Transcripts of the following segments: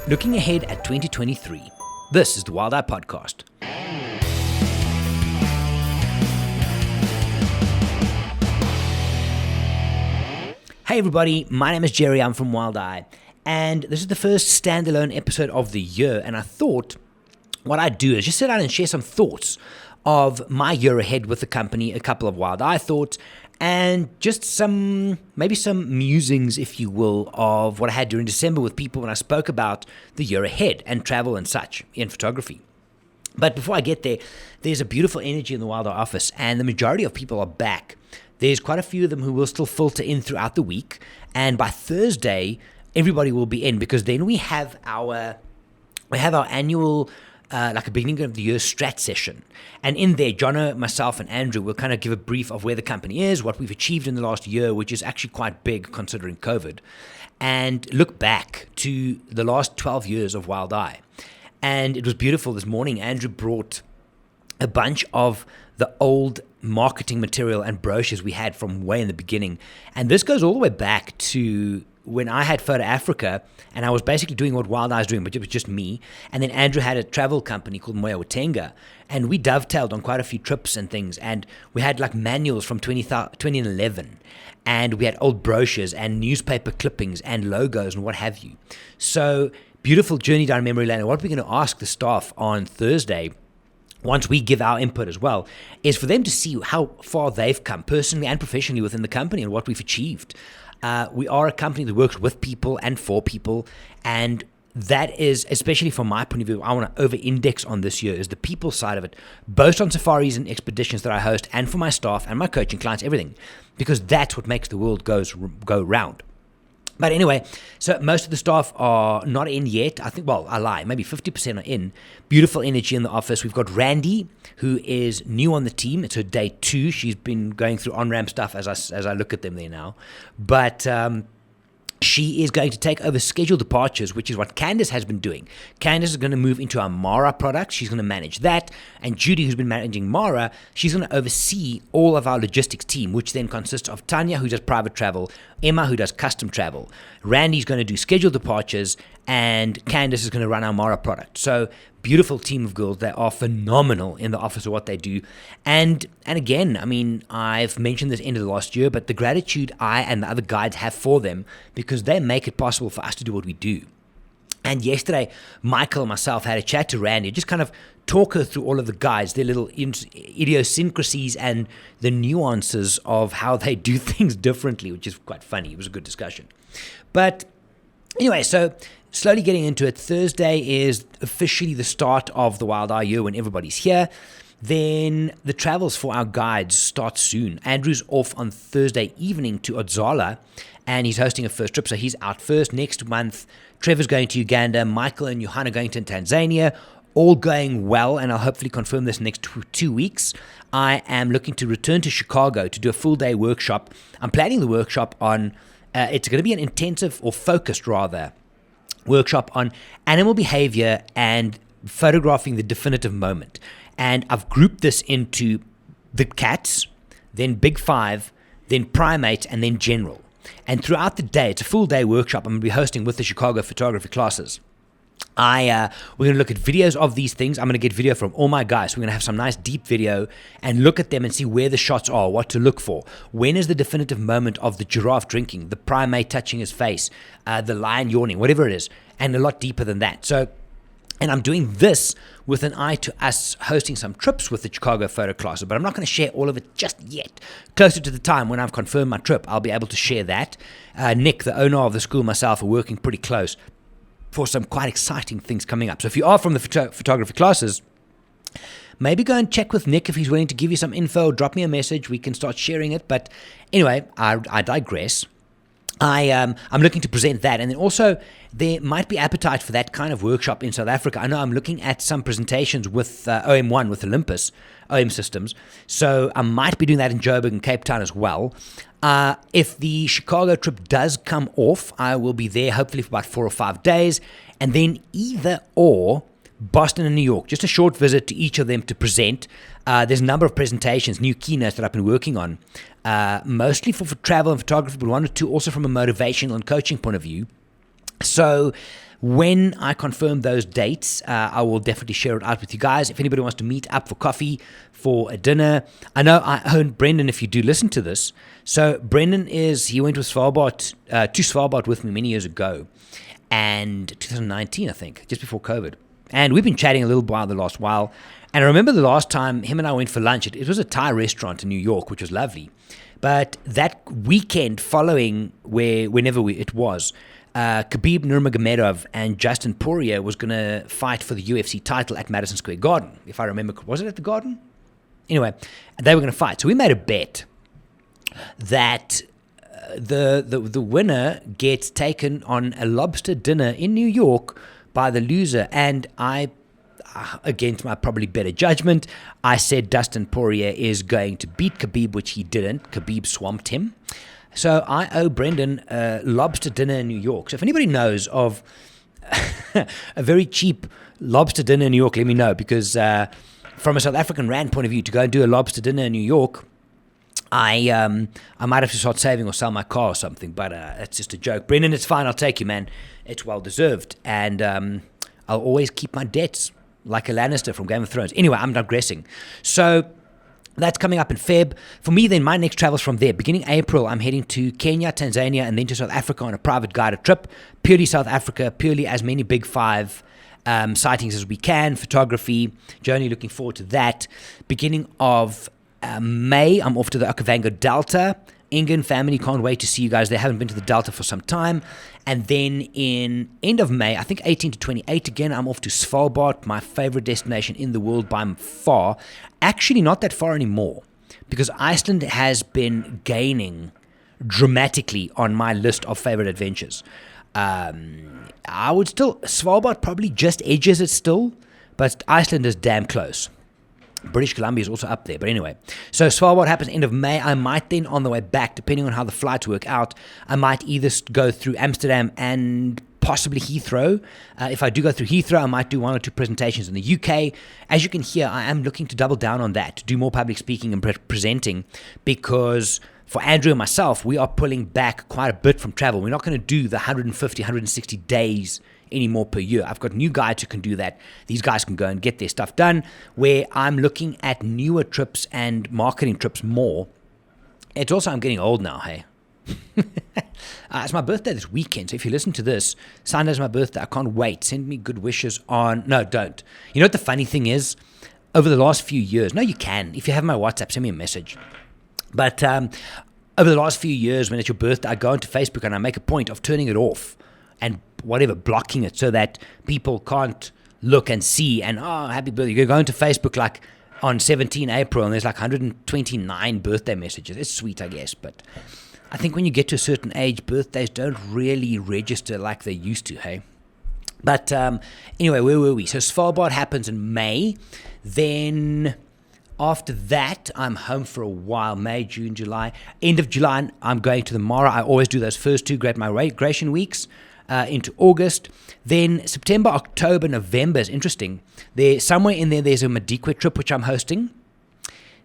Looking ahead at 2023, this is the Wild Eye Podcast. Hey everybody, my name is Gerry, I'm from Wild Eye, and this is the first standalone episode of the year, and I thought what I'd do is just sit down and share some thoughts of my year ahead with the company, a couple of Wild Eye thoughts, and just maybe some musings, if you will, of what I had during December with people when I spoke about the year ahead and travel and such in photography. But before I get there, there's a beautiful energy in the Wild Eye office, and the majority of people are back. There's quite a few of them who will still filter in throughout the week, and by Thursday, everybody will be in, because then we have our annual like a beginning of the year strat session. And in there, Jono, myself, and Andrew will kind of give a brief of where the company is, what we've achieved in the last year, which is actually quite big considering COVID, and look back to the last 12 years of Wild Eye. And it was beautiful. This morning, Andrew brought a bunch of the old marketing material and brochures we had from way in the beginning. And this goes all the way back to when I had Photo Africa, and I was basically doing what Wild Eye is doing, but it was just me. And then Andrew had a travel company called Moya Watenga, and we dovetailed on quite a few trips and things. And we had like manuals from 2011, and we had old brochures and newspaper clippings and logos and what have you. So beautiful journey down memory lane. And what we're going to ask the staff on Thursday, once we give our input as well, is for them to see how far they've come personally and professionally within the company and what we've achieved. We are a company that works with people and for people, and that is, especially from my point of view, I want to over-index on this year is the people side of it, both on safaris and expeditions that I host, and for my staff and my coaching clients, everything, because that's what makes the world go round. But anyway, so most of the staff are not in yet. I think, well, I lie, maybe 50% are in. Beautiful energy in the office. We've got Randy, who is new on the team. It's her day 2. She's been going through on-ramp stuff as I look at them there now. But she is going to take over scheduled departures, which is what Candace has been doing. Candace is going to move into our Mara product. She's going to manage that. And Judy, who's been managing Mara, she's going to oversee all of our logistics team, which then consists of Tanya, who does private travel, Emma, who does custom travel. Randy's going to do scheduled departures, and Candace is going to run our Mara product. So beautiful team of girls. They are phenomenal in the office of what they do. And again, I mean, I've mentioned this end of the last year, but the gratitude I and the other guides have for them, because they make it possible for us to do what we do. And yesterday, Michael and myself had a chat to Randy, just kind of talk her through all of the guides, their little idiosyncrasies and the nuances of how they do things differently, which is quite funny. It was a good discussion. But anyway, so slowly getting into it, Thursday is officially the start of the Wild Eye year when everybody's here. Then the travels for our guides start soon. Andrew's off on Thursday evening to Odzala, and he's hosting a first trip, so he's out first. Next month, Trevor's going to Uganda, Michael and Johanna going to Tanzania, all going well, and I'll hopefully confirm this next 2 weeks. I am looking to return to Chicago to do a full-day workshop. I'm planning the workshop on, it's going to be an intensive, or focused rather, workshop on animal behavior and photographing the definitive moment. And I've grouped this into the cats, then Big Five, then primates, and then general. And throughout the day, it's a full day workshop I'm going to be hosting with the Chicago photography classes. We're going to look at videos of these things. I'm going to get video from all my guys. We're going to have some nice deep video and look at them and see where the shots are, what to look for. When is the definitive moment of the giraffe drinking, the primate touching his face, the lion yawning, whatever it is, and a lot deeper than that. And I'm doing this with an eye to us hosting some trips with the Chicago photo classes, but I'm not going to share all of it just yet. Closer to the time when I've confirmed my trip, I'll be able to share that. Nick, the owner of the school, myself are working pretty close for some quite exciting things coming up. So if you are from the photography classes, maybe go and check with Nick if he's willing to give you some info. Drop me a message. We can start sharing it. But anyway, I digress. I'm looking to present that, and then also there might be appetite for that kind of workshop in South Africa. I know I'm looking at some presentations with OM1 with Olympus OM Systems, so I might be doing that in Joburg and Cape Town as well. If the Chicago trip does come off, I will be there hopefully for about 4 or 5 days, and then either or Boston and New York, just a short visit to each of them to present. There's a number of presentations, new keynotes that I've been working on, mostly for travel and photography, but 1 or 2 also from a motivational and coaching point of view. So when I confirm those dates, I will definitely share it out with you guys. If anybody wants to meet up for coffee, for a dinner, I know I own Brendan, if you do listen to this. So Brendan he went with Svalbard, to Svalbard with me many years ago, and 2019, I think, just before COVID. And we've been chatting a little while the last while. And I remember the last time him and I went for lunch, it was a Thai restaurant in New York, which was lovely. But that weekend following, it was, Khabib Nurmagomedov and Justin Poirier was going to fight for the UFC title at Madison Square Garden, if I remember. Was it at the Garden? Anyway, they were going to fight. So we made a bet that the winner gets taken on a lobster dinner in New York by the loser. And I, against my probably better judgment, I said Dustin Poirier is going to beat Khabib, which he didn't. Khabib swamped him. So I owe Brendan a lobster dinner in New York. So if anybody knows of a very cheap lobster dinner in New York, let me know. Because from a South African rand point of view, to go and do a lobster dinner in New York, I might have to start saving or sell my car or something. But it's just a joke. Brendan, it's fine. I'll take you, man. It's well deserved. And I'll always keep my debts like a Lannister from Game of Thrones. Anyway, I'm digressing. So that's coming up in Feb. For me, then, my next travel's from there. Beginning April, I'm heading to Kenya, Tanzania, and then to South Africa on a private guided trip. Purely South Africa, purely as many Big Five sightings as we can. Photography, journey, looking forward to that. Beginning of May, I'm off to the Okavango Delta. Ingen family, can't wait to see you guys. They haven't been to the Delta for some time. And then in end of May, I think 18 to 28 again, I'm off to Svalbard, my favorite destination in the world by far. Actually, not that far anymore, because Iceland has been gaining dramatically on my list of favorite adventures. I would still, Svalbard probably just edges it still, but Iceland is damn close. British Columbia is also up there. But anyway, so Svalbard happens end of May. I might then, on the way back, depending on how the flights work out, I might either go through Amsterdam and possibly Heathrow. If I do go through Heathrow, I might do one or two presentations in the UK. As you can hear, I am looking to double down on that, to do more public speaking and presenting, because for Andrew and myself, we are pulling back quite a bit from travel. We're not going to do the 150, 160 days anymore per year. I've got new guys who can do that. These guys can go and get their stuff done, where I'm looking at newer trips and marketing trips more. It's also, I'm getting old now, hey. It's my birthday this weekend, so if you listen to this, Sunday's my birthday. I can't wait. Send me good wishes on... No, don't. You know what the funny thing is? Over the last few years... No, you can. If you have my WhatsApp, send me a message. But over the last few years, when it's your birthday, I go onto Facebook and I make a point of turning it off and blocking it so that people can't look and see and, oh, happy birthday. You go into Facebook like on 17 April and there's like 129 birthday messages. It's sweet, I guess, but I think when you get to a certain age, birthdays don't really register like they used to, hey? But anyway, where were we? So Svalbard happens in May. Then after that, I'm home for a while, May, June, July. End of July, I'm going to the Mara. I always do those first two Great Migration weeks. Into August. Then September, October, November is interesting. Somewhere in there's a Madikwe trip, which I'm hosting.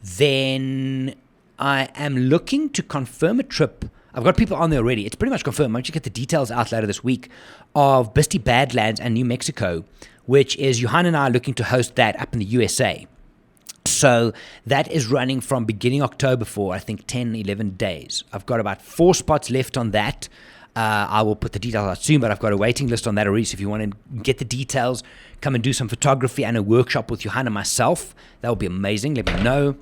Then I am looking to confirm a trip. I've got people on there already. It's pretty much confirmed. Why don't you get the details out later this week of Bisty Badlands and New Mexico, which is Johan and I are looking to host that up in the USA. So that is running from beginning October for, I think, 10, 11 days. I've got about 4 spots left on that. I will put the details out soon, but I've got a waiting list on that already. So if you want to get the details, come and do some photography and a workshop with Johan and myself. That would be amazing. Let me know.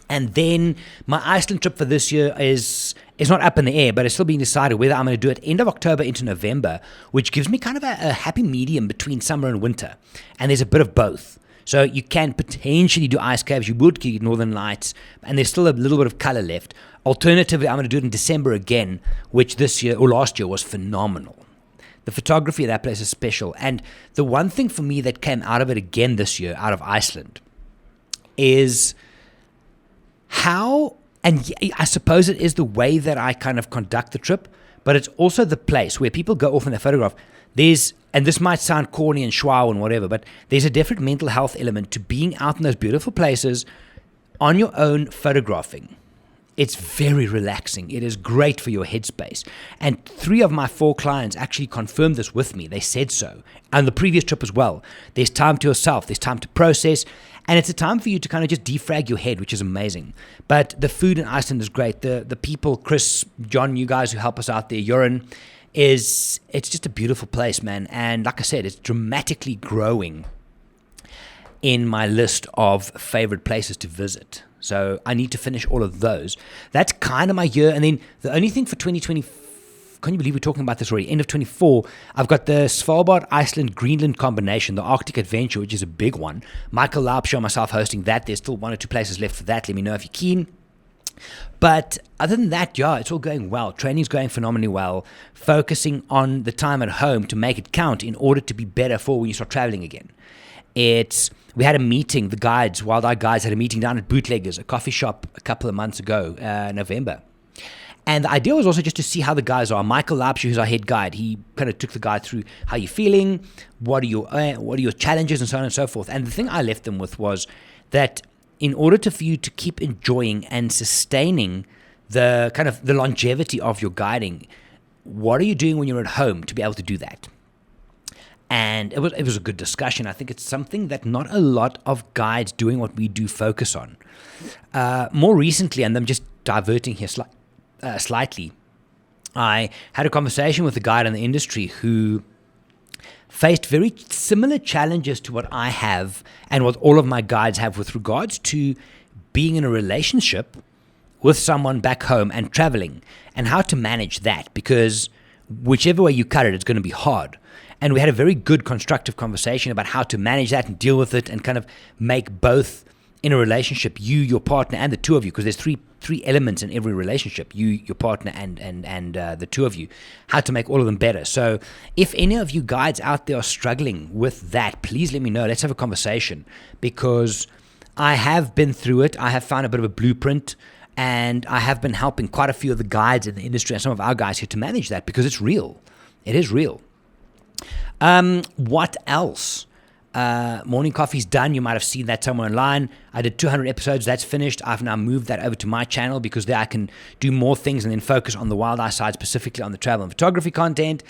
And then my Iceland trip for this year is not up in the air, but it's still being decided whether I'm going to do it end of October into November, which gives me kind of a happy medium between summer and winter. And there's a bit of both. So you can potentially do ice caves, you would get Northern Lights, and there's still a little bit of color left. Alternatively, I'm going to do it in December again, which this year or last year was phenomenal. The photography of that place is special. And the one thing for me that came out of it again this year, out of Iceland, is how, and I suppose it is the way that I kind of conduct the trip, but it's also the place where people go off in their photograph. And this might sound corny and schwa and whatever, but there's a different mental health element to being out in those beautiful places on your own photographing. It's very relaxing. It is great for your headspace. And 3 of my 4 clients actually confirmed this with me. They said so. And the previous trip as well. There's time to yourself. There's time to process. And it's a time for you to kind of just defrag your head, which is amazing. But the food in Iceland is great. The people, Chris, John, you guys who help us out there, Joran, it's just a beautiful place, man. And like I said, it's dramatically growing in my list of favorite places to visit. So I need to finish all of those. That's kind of my year. And then the only thing for 2020, can you believe we're talking about this already? End of 24, I've got the Svalbard, Iceland, Greenland combination, the Arctic Adventure, which is a big one. Michael Laupshaw and myself hosting that. There's still 1 or 2 places left for that. Let me know if you're keen. But other than that, yeah, it's all going well. Training's going phenomenally well. Focusing on the time at home to make it count in order to be better for when you start traveling again. We had a meeting, the guides, Wild Eye Guides had a meeting down at Bootleggers, a coffee shop a couple of months ago, November. And the idea was also just to see how the guys are. Michael Laupshaw, who's our head guide, he kind of took the guide through how you're feeling, what are your challenges, and so on and so forth. And the thing I left them with was that in order for you to keep enjoying and sustaining the kind of the longevity of your guiding, what are you doing when you're at home to be able to do that? And it was a good discussion. I think it's something that not a lot of guides doing what we do focus on. More recently, and I'm just diverting here slightly, I had a conversation with a guide in the industry who faced very similar challenges to what I have and what all of my guides have with regards to being in a relationship with someone back home and traveling and how to manage that, because whichever way you cut it, it's going to be hard. And we had a very good constructive conversation about how to manage that and deal with it and kind of make both in a relationship, you, your partner, and the 2 of you, because there's three elements in every relationship, you, your partner, and the 2 of you, how to make all of them better. So if any of you guides out there are struggling with that, please let me know. Let's have a conversation, because I have been through it. I have found a bit of a blueprint, and I have been helping quite a few of the guides in the industry and some of our guys here to manage that, because it's real. It is real. What else? Morning Coffee's done. You might have seen that somewhere online. I did 200 episodes. That's finished. I've now moved that over to my channel because there I can do more things and then focus on the Wild Eye side, specifically on the travel and photography content.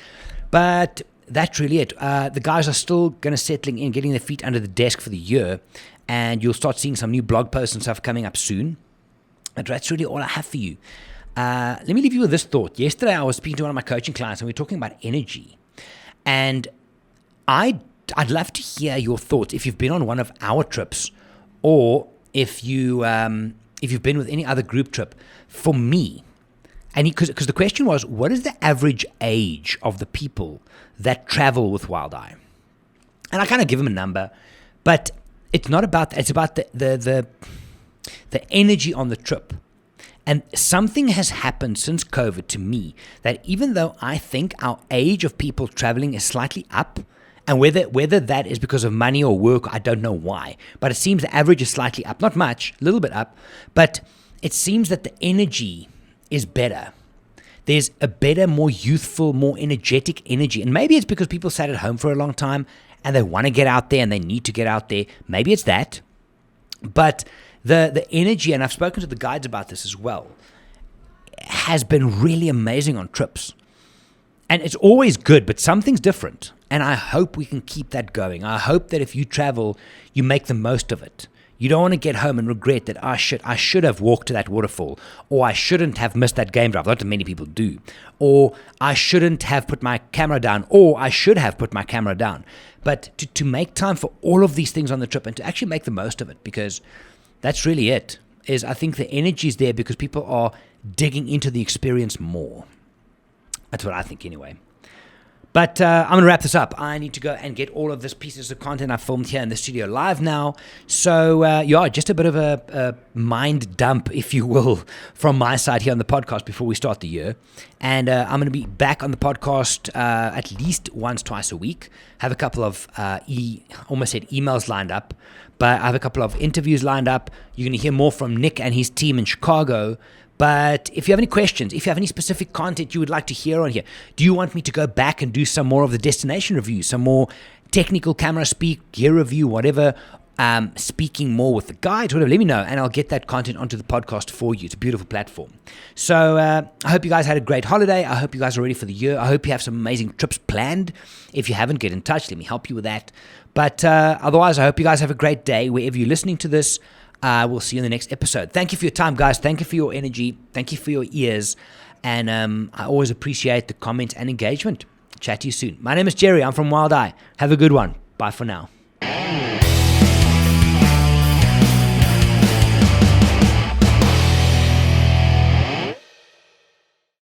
But that's really it. The guys are still going to settling in, getting their feet under the desk for the year, and you'll start seeing some new blog posts and stuff coming up soon. But that's really all I have for you. Let me leave you with this thought. Yesterday I was speaking to one of my coaching clients and we were talking about energy. And I'd love to hear your thoughts if you've been on one of our trips, or if you've been with any other group trip. For me, and because the question was, what is the average age of the people that travel with Wild Eye? And I kind of give them a number, but it's not about that. It's about the energy on the trip. And something has happened since COVID to me that even though I think our age of people traveling is slightly up, and whether that is because of money or work, I don't know why, but it seems the average is slightly up, not much, a little bit up, but it seems that the energy is better. There's a better, more youthful, more energetic energy. And maybe it's because people sat at home for a long time and they want to get out there and they need to get out there. Maybe it's that. But the energy, and I've spoken to the guides about this as well, has been really amazing on trips. And it's always good, but something's different. And I hope we can keep that going. I hope that if you travel, you make the most of it. You don't want to get home and regret that I should have walked to that waterfall, or I shouldn't have missed that game drive. Not that many people do. Or I shouldn't have put my camera down, or I should have put my camera down. But to make time for all of these things on the trip and to actually make the most of it, because that's really it. Is I think the energy is there because people are digging into the experience more. That's what I think anyway. But I'm going to wrap this up. I need to go and get all of this pieces of content I filmed here in the studio live now. So, just a bit of a mind dump, if you will, from my side here on the podcast before we start the year. And I'm going to be back on the podcast at least once, twice a week. Have a couple of, almost said emails lined up, but I have a couple of interviews lined up. You're going to hear more from Nick and his team in Chicago. But if you have any questions, if you have any specific content you would like to hear on here, do you want me to go back and do some more of the destination reviews, some more technical camera speak, gear review, whatever? speaking more with the guides, whatever, let me know, and I'll get that content onto the podcast for you. It's a beautiful platform. So I hope you guys had a great holiday. I hope you guys are ready for the year. I hope you have some amazing trips planned. If you haven't, get in touch. Let me help you with that. But otherwise, I hope you guys have a great day wherever you're listening to this. We'll see you in the next episode. Thank you for your time, guys. Thank you for your energy. Thank you for your ears. And I always appreciate the comments and engagement. Chat to you soon. My name is Gerry. I'm from Wild Eye. Have a good one. Bye for now.